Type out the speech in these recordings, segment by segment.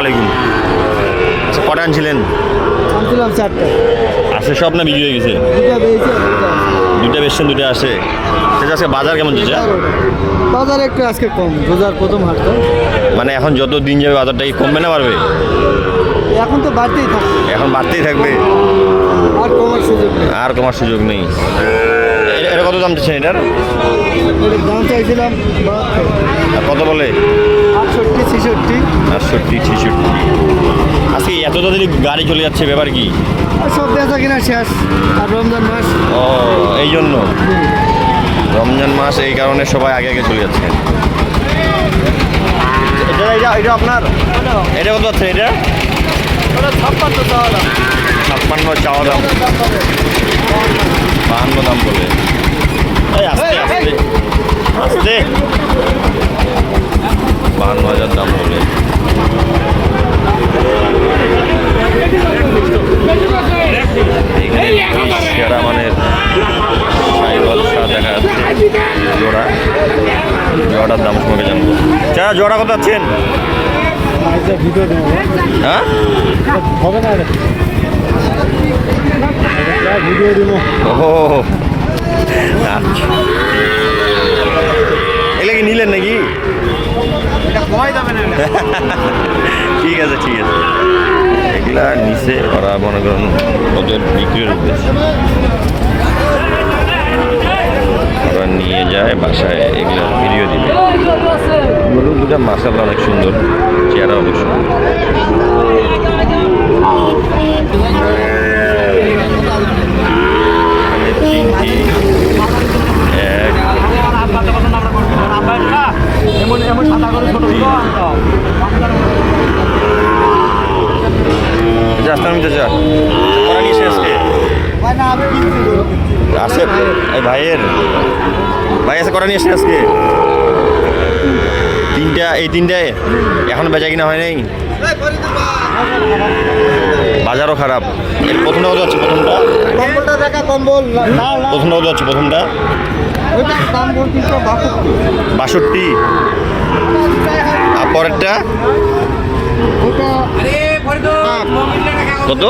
আলাইকুম। আচ্ছা কটা আনছিলেন? আনছিলাম 4টা। আছে সব না বিক্রি হয়ে গেছে? দুইটা বেচছেন, দুইটা আসে। আজকে বাজার কেমন চলছে? বাজার একটু আজকে কম, রোজার প্রথম হাট তো। মানে এখন যত দিন যাবে বাজারটা কি কমবে না বাড়বে? এখন তো বাড়তেই থাকবে, এখন বাড়তেই থাকবে, আর কমার সুযোগ নেই। আর কমার সুযোগ নেই। এটা কত দাম চাচ্ছেন এটার? এটার দাম চাইছিলাম 72। আর কত বলে? 68, 66। 68, 66। আজকে এত তাড়াতাড়ি গাড়ি চলে যাচ্ছে, ব্যাপার কি? আর সব বেচা কিনা শেষ, আর রমজান মাস। ও এই জন্য রমজান মাস, এই কারণে সবাই আগে আগে চলে যাচ্ছে। এটা এটা এটা আপনার, এটা কত আছে? এটা 56 চাওয়া দাম। 56 চাওয়া দাম, 52 দাম বলে। এই আস্তে আস্তে আস্তে 52,000 দাম বলে। সেরা মানের সাইকেল দেখা যাচ্ছে। জোড়াটার দাম সম্পর্কে জানবো। চাচা জোড়া কত আছেন? ভিডিও দেবো, হ্যাঁ হবে না, ভিডিও দেবো। ও আচ্ছা, এগুলো কি নিলেন নাকি? ঠিক আছে ঠিক আছে, এগুলা নিচে ওরা মনে করেন ওদের বিক্রির উদ্দেশ্যে ওরা নিয়ে যায় বাসায়, এগুলো ভিডিও দিবে। গরু দুটা মাশাআল্লাহ অনেক সুন্দর, চেহারা অনেক সুন্দর। আছে ভাইয়ের ভাই আছে, করা নিয়ে এসছে আজকে তিনটা, এই তিনটায় এখনো বেচা কিনা হয় নাই, বাজারও খারাপ। এর প্রথমটা কত হচ্ছে? প্রথমটা কম্বলটা দেখা, কম্বল প্রথমটা কত হচ্ছে? প্রথমটা ওইটা দাম বলছি 62। আর পরেরটা কত?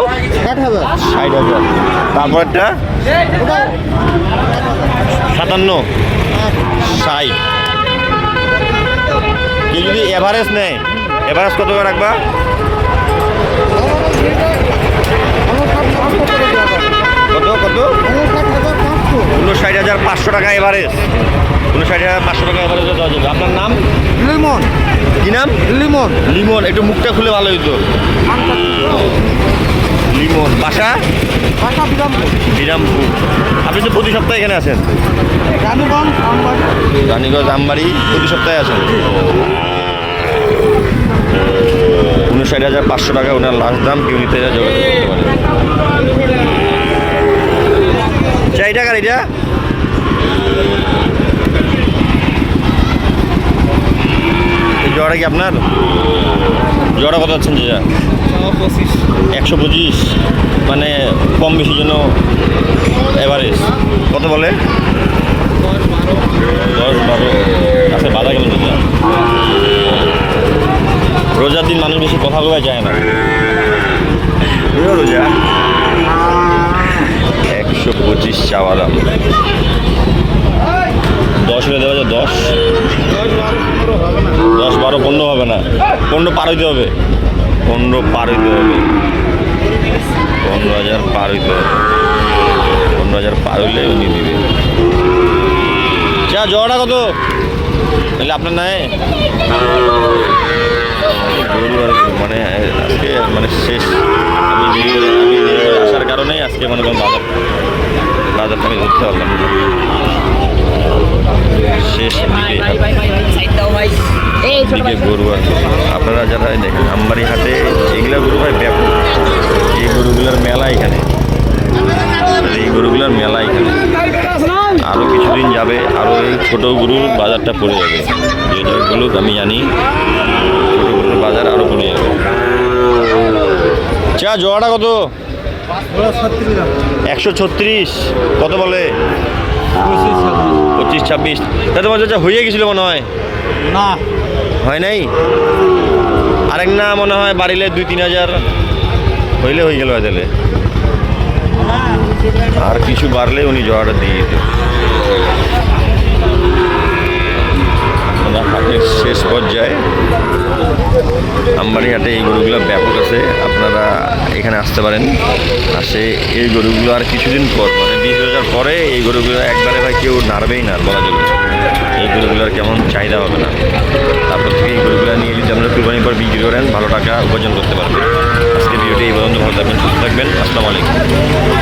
60,000। 60,000। তারপরেরটা 57, 60। কেউ যদি এভারেজ নেয়, এভারেজ কত করে রাখবা? কত কত? 59,500 টাকা এভারেজ। 59,500 টাকা এভারেজ দেওয়া যাবে। আপনার নাম? লিমন। কি নাম? লিমন। লিমন, একটু মুখটা খুলে ভালো হইতো। লিমন, বাসা? বাসা বিরামপুর। বিরামপুর। আপনি তো প্রতি সপ্তাহে এখানে আছেন? রানীগঞ্জ আমবাড়ি প্রতি সপ্তাহে আছেন। 59,500 টাকা ওনার লাস্ট দাম, কেউ নিতে যোগাযোগ করতে পারে। চাই টাকার এটা জোড়া কি আপনার? জোড়া কত আছেন? যেটা 125, মানে কম বেশির জন্য এভারেজ। কত বলে? 10-12। আচ্ছা বাধা কেমন যেটা? রোজার দিন মানুষ বেশি কথা বলা যায় না, রোজা। 125 চাওয়া দাম। 10 হলে দেওয়া যায়? 10, 12, 15 হবে না। 15 পার হইতে হবে, 15 পার হইতে হবে। 15,000 পার হইতে হবে। 15,000 পার হইলে উনি দিবে। যা জোড়া কত? তাহলে আপনার নাই গরু আর মানে আজকে মানে শেষ। আমি আসার কারণেই আজকে মনে করেন বাজারটা আমি ধরতে পারলাম না। শেষ দিকে গরু আর আপনারা যারা দেখেন আমবাড়ি হাটে এগুলা গরু ভাই ব্যাপক। এই গরুগুলোর মেলা এখানে, এই গরুগুলোর মেলা এখানে। আরও কিছুদিন যাবে, আরও এই ছোটো গরুর বাজারটা পড়ে যাবে। যেটা বলুক আমি জানি, ছোটো গরুর বাজার আরও পড়ে যাবে। চা জোড়াটা কত? 136। কত বলে? 25-26। তা তোমার চাচা হয়ে গেছিল মনে হয়? না হয় নাই। আর আরেক না মনে হয় বাড়িলে 2-3 হাজার হইলে হয়ে গেল তাহলে, আর কিছু বাড়লে উনি জোয়ারটা দিয়ে দিত। হাটের শেষ পর্যায়ে আমবাড়ি হাটে এই গরুগুলো ব্যাপক আছে, আপনারা এখানে আসতে পারেন। আসে এই গরুগুলো আর কিছুদিন পর মানে 20,000 পরে এই গরুগুলো একবারে ভাই কেউ নাড়বেই না বলা যাবে। এই গরুগুলোর কেমন চাহিদা হবে না, তারপর থেকে এই গরুগুলো নিয়ে যদি আমরা কুরবানির পর বিক্রি করেন ভালো টাকা উপার্জন করতে পারবেন। আজকে ভিডিওটি এই পর্যন্ত, ভালো থাকবেন, সুস্থ থাকবেন, আসসালামু আলাইকুম।